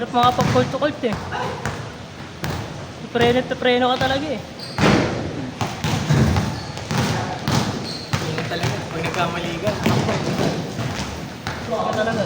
Hirap makapag-cold to cold eh. Preno to preno ka talaga eh. Ingat talaga. Pag nagkamali ka. Ka talaga.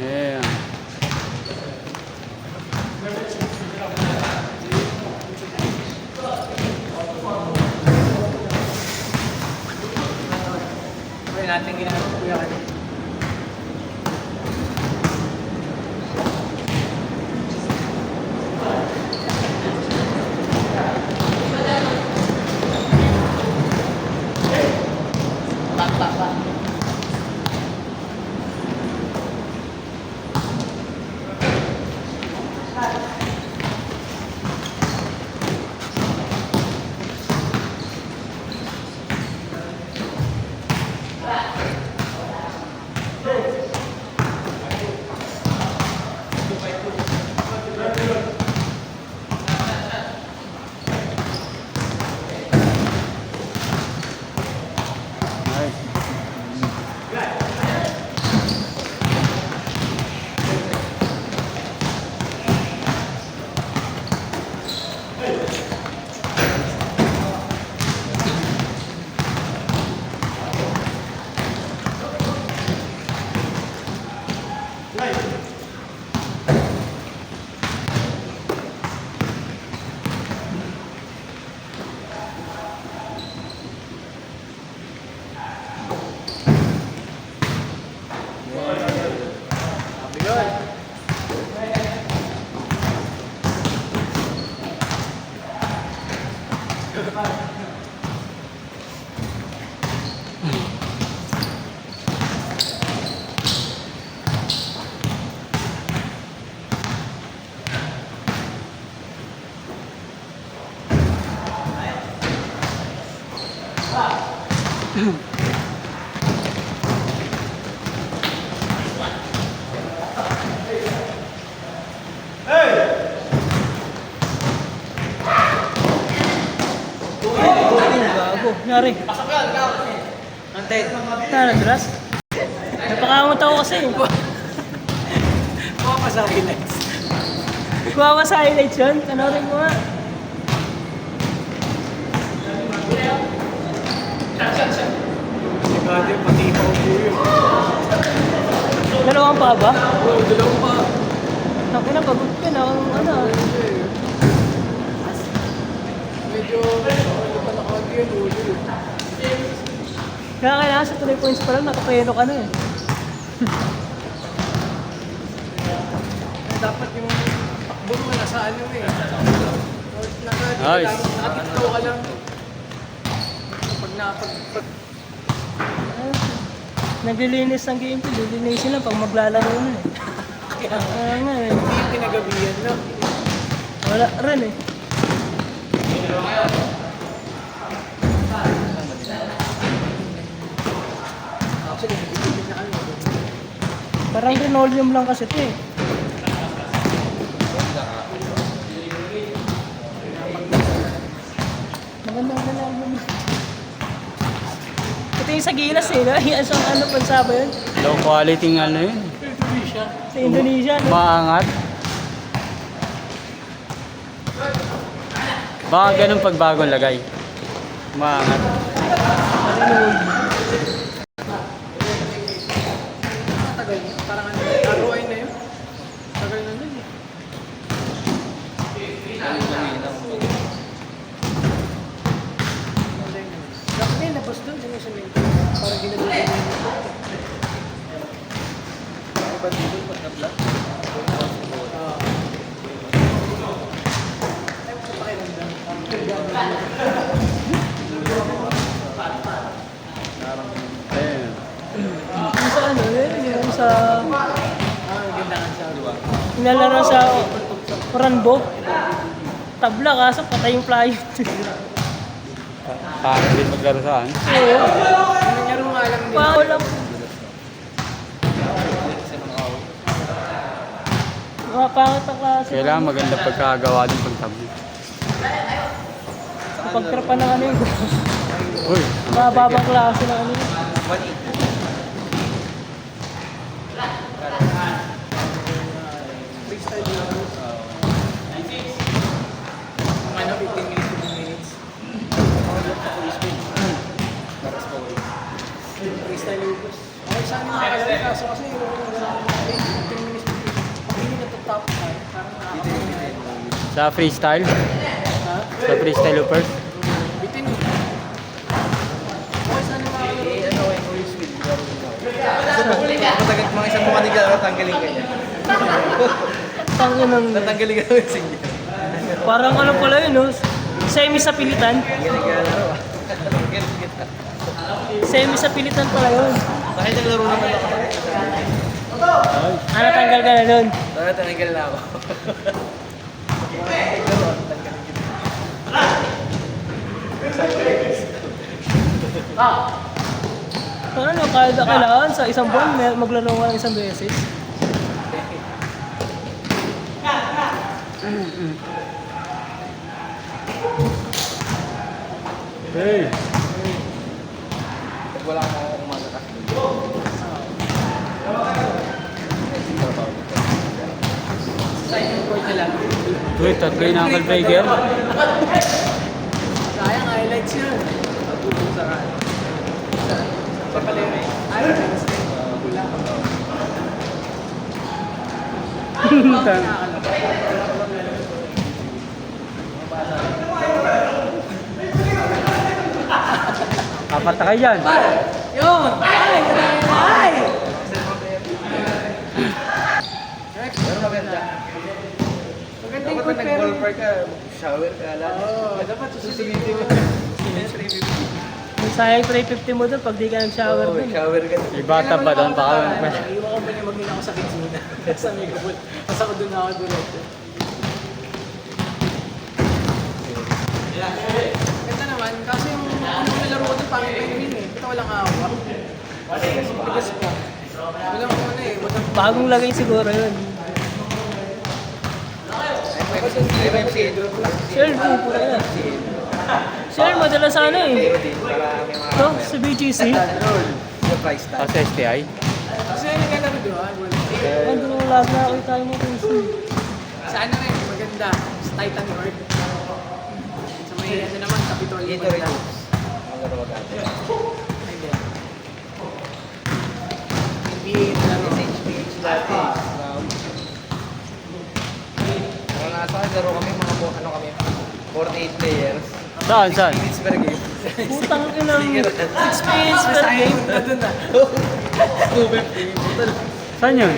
Yeah. Pwede natin ginagawa ko kuya kanina. Nangyari. Antay. Nadulas? Napakamot ako kasi. Kuha pa sa highlights. Kuha ka sa highlights yun. Panorin mo nga. Sigado pati pa upo yun. Dalawang pa ba? Oo, dalawang pa. Naku na, pagod ka na. Ano? medyo naka-audio yun, ulo yun. Kaya kailangan sa 3 points pa lang, nakapayano ka na eh. Dapat yung takbo mo nasa ano eh. Nice. Nakatiktaw ka lang. Pag Naglilinis ng game, lilinisin lang pag maglalaro na eh. Kaya nga eh. hindi yung pinagabihan, no? Wala rin eh. Actually, nagpipigil na kami. Parang linoleum lang kasi ito eh. Magandang linoleum. Ito yung sa Gilas eh, no? Yung sa ano, pansaba yun? Low quality ng ano yun. Sa Indonesia, no? Maangat. Baka ganun pag bagong lagay. Maangat. Tagal. Parang ano, ROI na yun. Tagal na nun eh. Dapat eh, labas doon sa may semento. Parang ginagawa niya. Ba dito pag na-block? Ay, pakiramdam. Ayun. Yung sa ano, yung sa... Ganda nga siya. Nilalaro sa Ranbo. Tabla kaso patay yung fly. Parang din maglaro saan. Oo. Nangyaro nga lang din. Wow lang. Mga pangit ang klase. Kailangan maganda pagkagawa din pag tablet. Pagtrapan ng ano yun. Uy, Mababang klase ng ano yun. Freestyle lang. Ano, 15 minutes, 15 minutes. Freestyle Lucas. Okay, saan yung nakalala? Kaso kasi, 15 minutes, pag hindi natatap tayo, parang nakakapagod. sa freestyle. Ha? Sa freestyle loopers. Bitin. Okay, saan yung nakalala? Matagal mga isang mukha nila tatanggalin ka niya. Tangin ng... Tatanggalin ka naman siya. Parang ano pala yun, no? Semi sa pilitan. Semi sa pilitan pala yun. Dahil naglaro naman ako. Ano, tanggal ka na nun? Dahil tananggal na ako. Ano, kailangan sa isang buwan maglaro ka ng isang beses. Hey! Pag wala akong umaga kasi. Saan yung court nila? Uy, tatlo yung Uncle Baker. Sayang, highlights yun. Natulog sa kan. Sa palere. Ay, wala. Apat na kayo dyan. Yun! Ay! Ay! Pero maganda. Maganda Dapat yung pag court pero... nag-golfer ka, shower ka lang. Oo, dapat susulitin mo. Sayang 350 mo doon pag di ka nag-shower Oo, doon. shower ka. May bata pa doon. Baka Iwan ko ba niya mag-ina ako sa Kitsuna? Sa Megapol. Tapos ako doon ako diretso. Ganda naman, kasi yung nilaro ko doon, pangit pa yun eh. Ito walang awa. Bigas pa. Walang ano eh. Walang Bagong lagay siguro yun. MMC. Shell, pupo na yan. Shell, madalas ano eh. Para may mga... Ito, sa BGC. Yung price tag. sa STI. Kasi yung naglalaro doon, Ando nung lag na ako tayo mo kung saan. sa ano rin, maganda. Sa Titan World. Sa may ano naman, Capitol. Dito rin. Ang laro agad. NBA na laro. SHPH dati. Mga nasa laro kami, mga ano kami, 48 players. Saan, saan? Minutes per game. Putang inang experience per game. Nandun na. 250. Saan yun?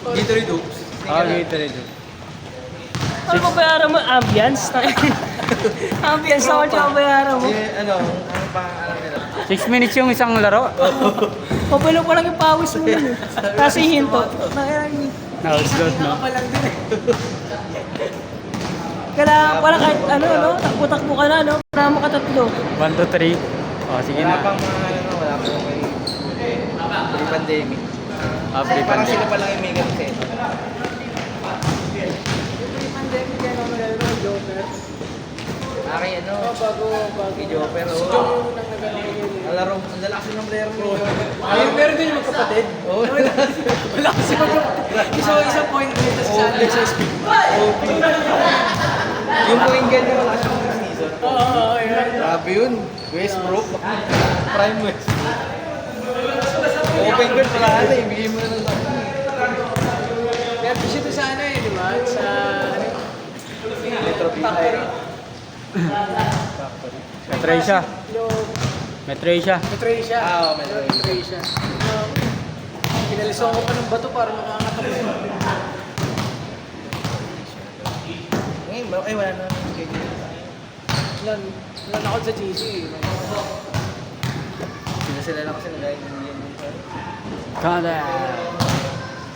Gatorade Hoops. Ah, Gatorade. Ano babayaran mo? Ambience? Ambience naman yung babayaran mo. Ano pa alam nila? 6 minutes yung isang laro. Pabalo pa lang yung pawis mo yun. Kasi hinto. Nakaslot, no? Palang din eh. Kailangan pala kahit ano, no? Takbo-takbo ka na, no? Para mo ka tatlo. 1 to 3. Oh, sige Wala na. pang mga ano, wala pang pre-pandemic. Ah, free Parang pandemic. sila pa lang yung may ganun set. Pandemic yan ako nalaro, Joker. Aking ano, Bago. si Joker. Si Joker yung nang nagano yun. Ang laro, ang lalaki ng player mo. Ayun, meron din yung magkapatid. Oo. Wala kasi magkapatid. Isang point rate, tapos sa under sa speed. Yung point guard yung malakas yung season. Oo, yun. Grabe yun. Westbrook. Prime Westbrook. Open guard pala ano, ibigay mo na ng laro. Pero siya sa ano eh, di ba? Sa Metro factory. Metray siya. Yung Metray siya. Metray siya. Oo, Metray. Metray siya. Pinaliso ko pa ng bato para makakatabi. Ngayon, ay wala na yung schedule. Wala na ako sa GC. Sila lang kasi nagayag ng yan. Kada.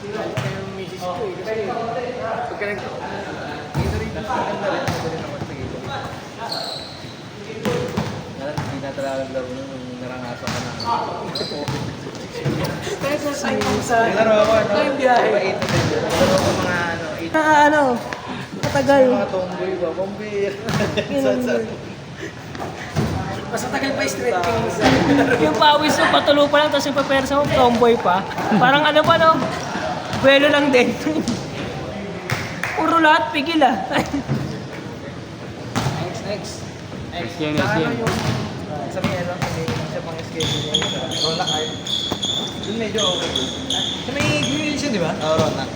Galit ka yung misis ko eh. Kasi pagka nag... Maganda rin ako sa gilid. Hindi na talaga laro nung naranasan ka na. Kahit sa sign mo sa... Naglaro ako, ano? Tayong biyahe. Diba 8 to 10? Naglaro ako mga ano, 8 Ano? Matagal. mga tomboy ba? Bombir. Mas matagal pa yung stretching mo sa... Yung pawis mo, patulo pa lang, tapos yung papersa mo, tomboy pa. Parang ano pa, no? Buwelo lang din. Puro lahat, pigil ah. Next. Game, Saka ano game. yung... Sabi ano, may isa pang schedule niya sa Ronak Art. Yun medyo okay. Sa may green siya, di ba? Oo, Ronak.